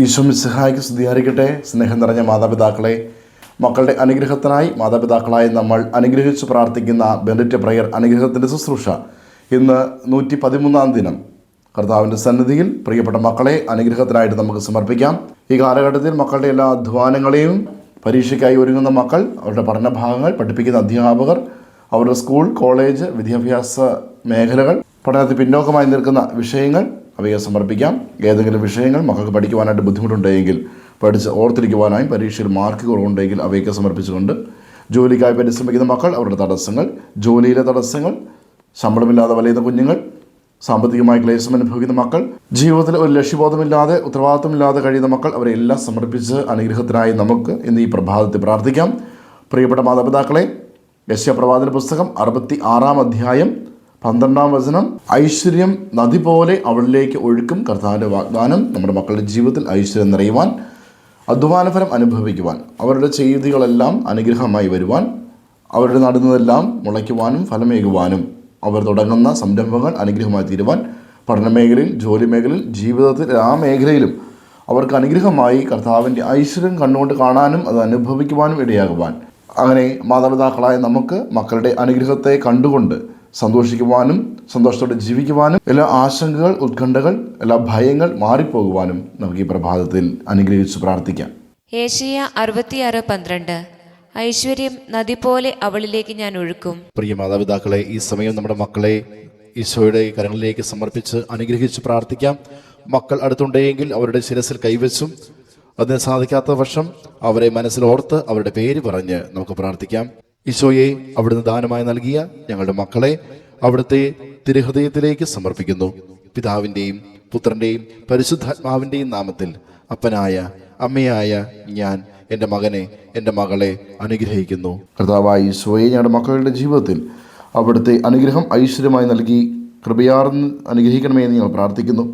ഈശോ മിശിഹായ്ക്ക് സ്തുതിയായിരിക്കട്ടെ. സ്നേഹം നിറഞ്ഞ മാതാപിതാക്കളെ, മക്കളുടെ അനുഗ്രഹത്തിനായി മാതാപിതാക്കളായി നമ്മൾ അനുഗ്രഹിച്ച് പ്രാർത്ഥിക്കുന്ന ബെനഡിക്റ്റ് പ്രയർ അനുഗ്രഹത്തിൻ്റെ ശുശ്രൂഷ ഇന്ന് 113 ദിനം. കർത്താവിൻ്റെ സന്നിധിയിൽ പ്രിയപ്പെട്ട മക്കളെ അനുഗ്രഹത്തിനായിട്ട് നമുക്ക് സമർപ്പിക്കാം. ഈ കാലഘട്ടത്തിൽ മക്കളുടെ എല്ലാ അധ്വാനങ്ങളെയും, പരീക്ഷയ്ക്കായി ഒരുങ്ങുന്ന മക്കൾ, അവരുടെ പഠനഭാഗങ്ങൾ, പഠിപ്പിക്കുന്ന അധ്യാപകർ, അവരുടെ സ്കൂൾ, കോളേജ്, വിദ്യാഭ്യാസ മേഖലകൾ, പഠനത്തിൽ പിന്നോക്കമായി നിൽക്കുന്ന വിഷയങ്ങൾ, അവയെ സമർപ്പിക്കാം. ഏതെങ്കിലും വിഷയങ്ങൾ മക്കൾക്ക് പഠിക്കുവാനായിട്ട് ബുദ്ധിമുട്ടുണ്ടെങ്കിൽ, പഠിച്ച് ഓർത്തിരിക്കുവാനായും പരീക്ഷയിൽ മാർക്ക് കുറവുണ്ടെങ്കിൽ അവയൊക്കെ സമർപ്പിച്ചുകൊണ്ട്, ജോലിക്കായി പരിശ്രമിക്കുന്ന മക്കൾ, അവരുടെ തടസ്സങ്ങൾ, ജോലിയിലെ തടസ്സങ്ങൾ, ശമ്പളമില്ലാതെ വലയുന്ന കുഞ്ഞുങ്ങൾ, സാമ്പത്തികമായി ക്ലേശം അനുഭവിക്കുന്ന മക്കൾ, ജീവിതത്തിൽ ഒരു ലക്ഷ്യബോധമില്ലാതെ ഉത്തരവാദിത്തമില്ലാതെ കഴിയുന്ന മക്കൾ, അവരെല്ലാം സമർപ്പിച്ച് അനുഗ്രഹത്തിനായി നമുക്ക് ഇന്ന് ഈ പ്രഭാതത്തിൽ പ്രാർത്ഥിക്കാം. പ്രിയപ്പെട്ട മാതാപിതാക്കളെ, യെശയ്യാപ്രവാചന പുസ്തകം 66-ാം അധ്യായം 12-ാം വചനം, ഐശ്വര്യം നദി പോലെ അവളിലേക്ക് ഒഴുക്കും. കർത്താവിൻ്റെ വാഗ്ദാനം നമ്മുടെ മക്കളുടെ ജീവിതത്തിൽ ഐശ്വര്യം നിറയുവാൻ, അധ്വാനഫലം അനുഭവിക്കുവാൻ, അവരുടെ ചെയ്തികളെല്ലാം അനുഗ്രഹമായി വരുവാൻ, അവരുടെ നടുന്നതെല്ലാം മുളയ്ക്കുവാനും ഫലമേകുവാനും, അവർ തുടങ്ങുന്ന സംരംഭങ്ങൾ അനുഗ്രഹമായി തീരുവാൻ, പഠനമേഖലയിൽ, ജോലി മേഖലയിൽ, ജീവിതത്തിൽ എല്ലാ മേഖലയിലും അവർക്ക് അനുഗ്രഹമായി കർത്താവിൻ്റെ ഐശ്വര്യം കണ്ണുകൊണ്ട് കാണാനും അത് അനുഭവിക്കുവാനും ഇടയാകുവാൻ, അങ്ങനെ മാതാപിതാക്കളായ നമുക്ക് മക്കളുടെ അനുഗ്രഹത്തെ കണ്ടുകൊണ്ട് സന്തോഷിക്കുവാനും സന്തോഷത്തോടെ ജീവിക്കുവാനും, എല്ലാ ആശങ്കകൾ, ഉത്കണ്ഠകൾ, എല്ലാ ഭയങ്ങൾ മാറിപ്പോകുവാനും നമുക്ക് ഈ പ്രഭാതത്തിൽ അനുഗ്രഹിച്ച് പ്രാർത്ഥിക്കാം. യെശയ്യാ 66:12 ഐശ്വര്യം നദി പോലെ അവളിലേക്ക് ഞാൻ ഒഴുക്കും. പ്രിയ മാതാപിതാക്കളെ, ഈ സമയം നമ്മുടെ മക്കളെ ഈശോയുടെ കരങ്ങളിലേക്ക് സമർപ്പിച്ച് അനുഗ്രഹിച്ച് പ്രാർത്ഥിക്കാം. മക്കൾ അടുത്തുണ്ടെങ്കിൽ അവരുടെ ശിരസിൽ കൈവച്ചും, അതിന് സാധിക്കാത്ത പക്ഷം അവരെ മനസ്സിലോർത്ത് അവരുടെ പേര് പറഞ്ഞ് നമുക്ക് പ്രാർത്ഥിക്കാം. ഈശോയെ, അവിടുന്ന് ദാനമായി നൽകിയ ഞങ്ങളുടെ മക്കളെ അവിടുത്തെ തിരുഹൃദയത്തിലേക്ക് സമർപ്പിക്കുന്നു. പിതാവിൻ്റെയും പുത്രൻ്റെയും പരിശുദ്ധാത്മാവിൻ്റെയും നാമത്തിൽ അപ്പനായ അമ്മയായ ഞാൻ എൻ്റെ മകനെ, എൻ്റെ മകളെ അനുഗ്രഹിക്കുന്നു. കർത്താവായ ഈശോയെ, ഞങ്ങളുടെ മക്കളുടെ ജീവിതത്തിൽ അവിടുത്തെ അനുഗ്രഹം ഐശ്വര്യമായി നൽകി കൃപയാർന്ന് അനുഗ്രഹിക്കണമേ എന്ന് ഞങ്ങൾ പ്രാർത്ഥിക്കുന്നു.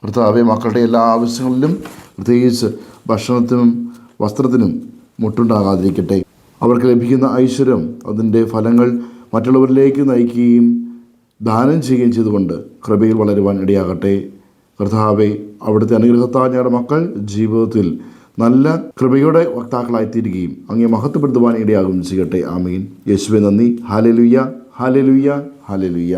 കർത്താവെ, മക്കളുടെ എല്ലാ ആവശ്യങ്ങളിലും, പ്രത്യേകിച്ച് ഭക്ഷണത്തിനും വസ്ത്രത്തിനും മുട്ടുണ്ടാകാതിരിക്കട്ടെ. അവർക്ക് ലഭിക്കുന്ന ഐശ്വര്യം, അതിൻ്റെ ഫലങ്ങൾ മറ്റുള്ളവരിലേക്ക് നയിക്കുകയും ദാനം ചെയ്യുകയും ചെയ്തുകൊണ്ട് കൃപയിൽ വളരുവാൻ ഇടയാകട്ടെ. കർത്താവെ, അവിടുത്തെ അനുഗ്രഹത്താൽ ഞങ്ങളുടെ മക്കൾ ജീവിതത്തിൽ നല്ല കൃപയുടെ വക്താക്കളായിത്തീരുകയും അങ്ങേ മഹത്വപ്പെടുത്തുവാൻ ഇടയാകുകയും ചെയ്യട്ടെ. ആമീൻ. യേശുവേ നന്ദി. Hallelujah, hallelujah, hallelujah.